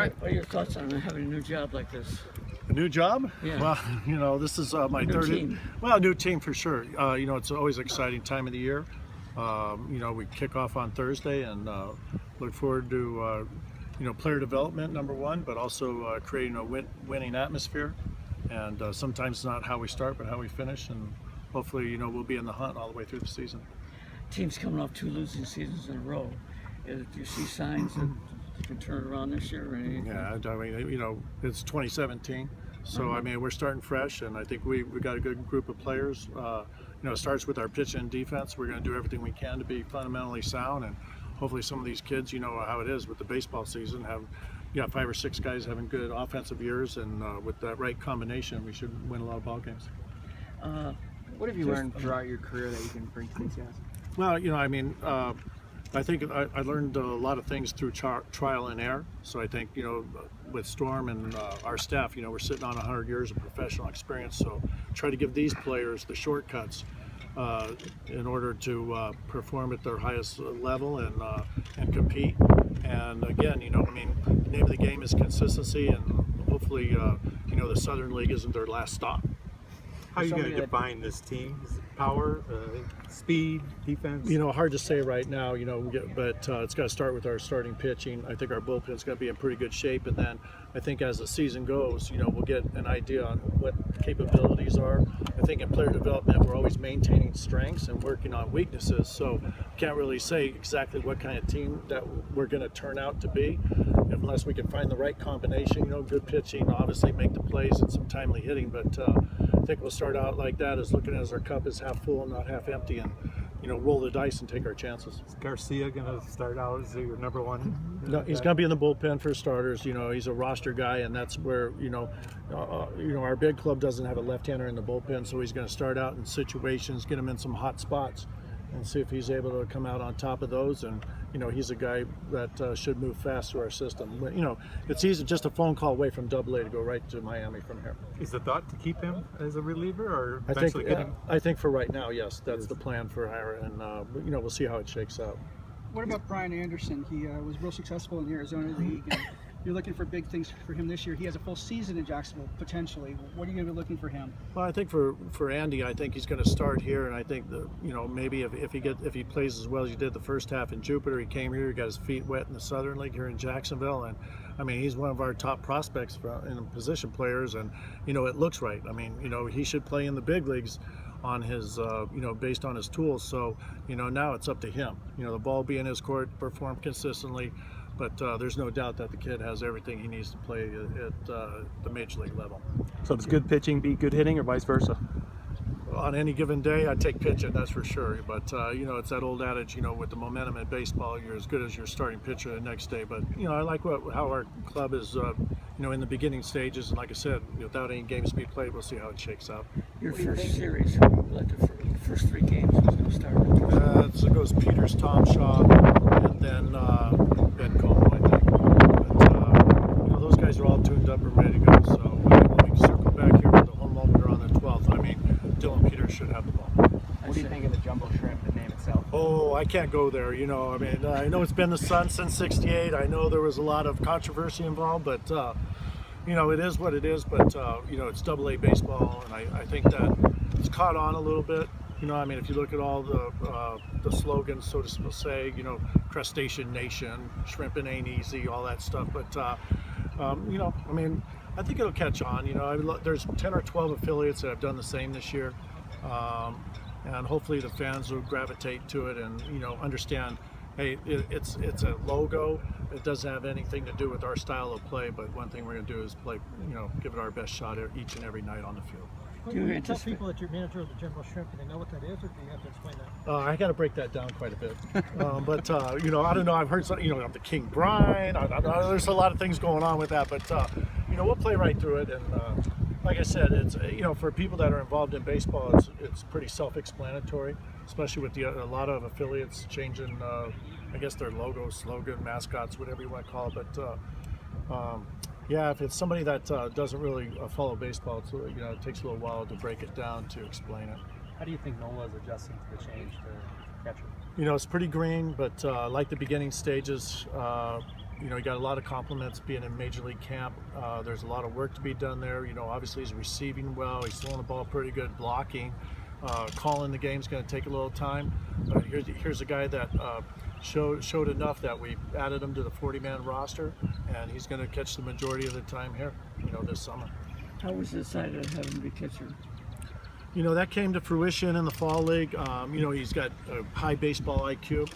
What are your thoughts on having a new job like this? A new job? Yeah. Well, this is my New third. team. Well, new team for sure. It's always an exciting time of the year. We kick off on Thursday and look forward to player development, number one, but also creating a winning atmosphere. And sometimes it's not how we start, but how we finish. And hopefully, we'll be in the hunt all the way through the season. Team's coming off 2 losing seasons in a row. Do you see signs that you can turn it around this year or anything? Yeah, it's 2017. So, we're starting fresh, and I think we've got a good group of players. It starts with our pitch and defense. We're going to do everything we can to be fundamentally sound, and hopefully some of these kids, how it is with the baseball season, have 5 or 6 guys having good offensive years, and with that right combination, we should win a lot of ball games. What have you learned throughout your career that you can bring to these guys? Well, I think I learned a lot of things through trial and error. So I think, with Storm and our staff, we're sitting on 100 years of professional experience. So try to give these players the shortcuts in order to perform at their highest level and compete. And again, the name of the game is consistency, and hopefully, the Southern League isn't their last stop. How are you going to define this team? Is it power, speed, defense? Hard to say right now, but it's got to start with our starting pitching. I think our bullpen's going to be in pretty good shape, and then I think as the season goes, we'll get an idea on what capabilities are. I think in player development, we're always maintaining strengths and working on weaknesses, so can't really say exactly what kind of team that we're going to turn out to be unless we can find the right combination. Good pitching, obviously make the plays and some timely hitting, but I think we'll start out like that, as looking as our cup is half full, not half empty, and roll the dice and take our chances. Is Garcia going to start out as your number one? No, he's going to be in the bullpen for starters. He's a roster guy, and that's where our big club doesn't have a left-hander in the bullpen, so he's going to start out in situations, get him in some hot spots, and see if he's able to come out on top of those. And he's a guy that should move fast through our system. It's easy, just a phone call away from AA to go right to Miami from here. Is the thought to keep him as a reliever, or eventually get him? I think for right now, yes, that's the plan for Ira, and we'll see how it shakes out. What about Brian Anderson? He was real successful in the Arizona League. And you're looking for big things for him this year. He has a full season in Jacksonville, potentially. What are you going to be looking for him? Well, I think for Andy, I think he's going to start here, and I think that maybe if he plays as well as he did the first half in Jupiter, he came here, he got his feet wet in the Southern League here in Jacksonville, and he's one of our top prospects in position players, and it looks right. He should play in the big leagues on his based on his tools. So now it's up to him. The ball be in his court, perform consistently. But there's no doubt that the kid has everything he needs to play at the major league level. So does good pitching beat good hitting, or vice versa? On any given day, I take pitching, that's for sure. But it's that old adage, with the momentum in baseball, you're as good as your starting pitcher the next day. But I like how our club is, in the beginning stages, and like I said, without any games to be played, we'll see how it shakes out. Your first series, like the first 3 games, who's going to start? So it goes Peters, Tom Shaw, and then Ben Como, I think. But those guys are all tuned up and ready to go. So when we circle back here for the home opener on the 12th, Dylan Peters should have the ball. What do you think of the Jumbo Shrimp, the name itself? Oh, I can't go there. I know it's been the Sun since '68. I know there was a lot of controversy involved, but it is what it is. But it's AA baseball, and I think that it's caught on a little bit. If you look at all the slogans, so to say, Crustacean Nation, Shrimping Ain't Easy, all that stuff. But I think it'll catch on. There's 10 or 12 affiliates that have done the same this year, and hopefully the fans will gravitate to it and understand. Hey, it's a logo. It doesn't have anything to do with our style of play. But one thing we're going to do is play, give it our best shot each and every night on the field. Do you tell people that you're manager of the Jumbo Shrimp, do they know what that is, or do you have to explain that? I got to break that down quite a bit. But I don't know. I've heard some, I'm the King Brine. There's a lot of things going on with that. But we'll play right through it. And like I said, it's for people that are involved in baseball, it's pretty self-explanatory, especially with a lot of affiliates changing, I guess, their logo, slogan, mascots, whatever you want to call it. But yeah, if it's somebody that doesn't really follow baseball, it takes a little while to break it down to explain it. How do you think Nola is adjusting to the change to catcher? It's pretty green, but like the beginning stages, you know, he got a lot of compliments being in Major League camp. There's a lot of work to be done there. You know, obviously he's receiving well. He's throwing the ball pretty good, blocking. Calling the game's going to take a little time. But here's a guy that showed enough that we added him to the 40-man roster, and he's going to catch the majority of the time here, you know, this summer. How was it decided to have him be catcher? You know, that came to fruition in the fall league. You know, he's got a high baseball IQ.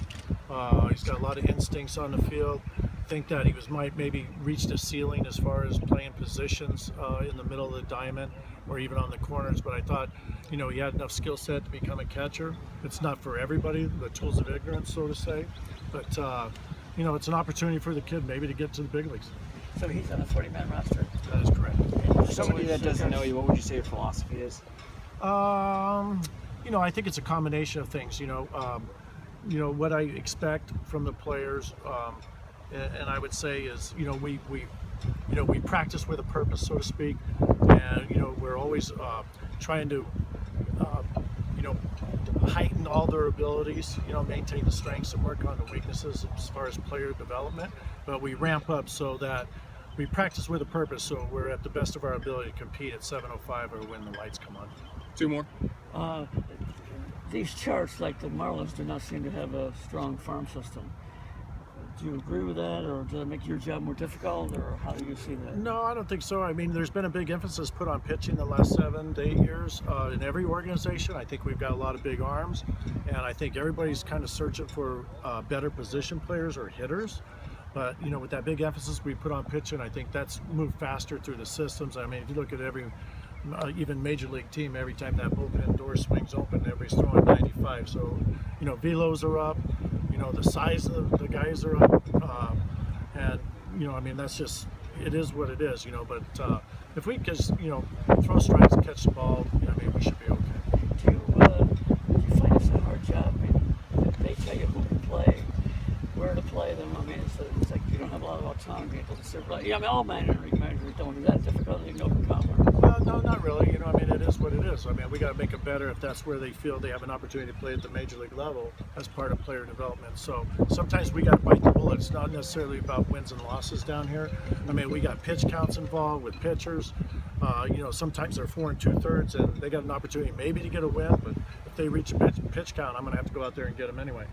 He's got a lot of instincts on the field. I think that he might maybe reached a ceiling as far as playing positions in the middle of the diamond or even on the corners. But I thought, you know, he had enough skill set to become a catcher. It's not for everybody, the tools of ignorance, so to say. But, you know, it's an opportunity for the kid maybe to get to the big leagues. So he's on a 40-man roster? That is correct. For somebody that doesn't know you, what would you say your philosophy is? You know, I think it's a combination of things. You know, what I expect from the players, and I would say is, you know, we practice with a purpose, so to speak, and you know, we're always trying to, you know, heighten all their abilities. You know, maintain the strengths and work on the weaknesses as far as player development. But we ramp up so that we practice with a purpose, so we're at the best of our ability to compete at 7:05 or when the lights come on. Two more. These charts, like the Marlins, do not seem to have a strong farm system. Do you agree with that, or does it make your job more difficult, or how do you see that? No, I don't think so. I mean, there's been a big emphasis put on pitching the last 7 to 8 years in every organization. I think we've got a lot of big arms, and I think everybody's kind of searching for better position players or hitters. But, you know, with that big emphasis we put on pitching, I think that's moved faster through the systems. I mean, if you look at every even major league team, every time that bullpen door swings open, everybody's throwing 95. So, you know, velos are up, you know, the size of the guys are up, and, you know, I mean, that's just, it is what it is, you know, but if we just, you know, throw strikes and catch the ball, you know, I mean, we should be okay. Do you find this a hard job? I mean, they tell you who to play, where to play them. I mean, it's like you don't have a lot of autonomy to sit right. Yeah, I mean, all managers don't do that. Difficulty to overcome. No, not really. You know, I mean, it is what it is. I mean, we got to make it better if that's where they feel they have an opportunity to play at the major league level as part of player development. So sometimes we got to bite the bullet. It's not necessarily about wins and losses down here. I mean, we got pitch counts involved with pitchers. You know, sometimes they're 4 2/3, and they got an opportunity maybe to get a win, but if they reach a pitch count, I'm going to have to go out there and get them anyway.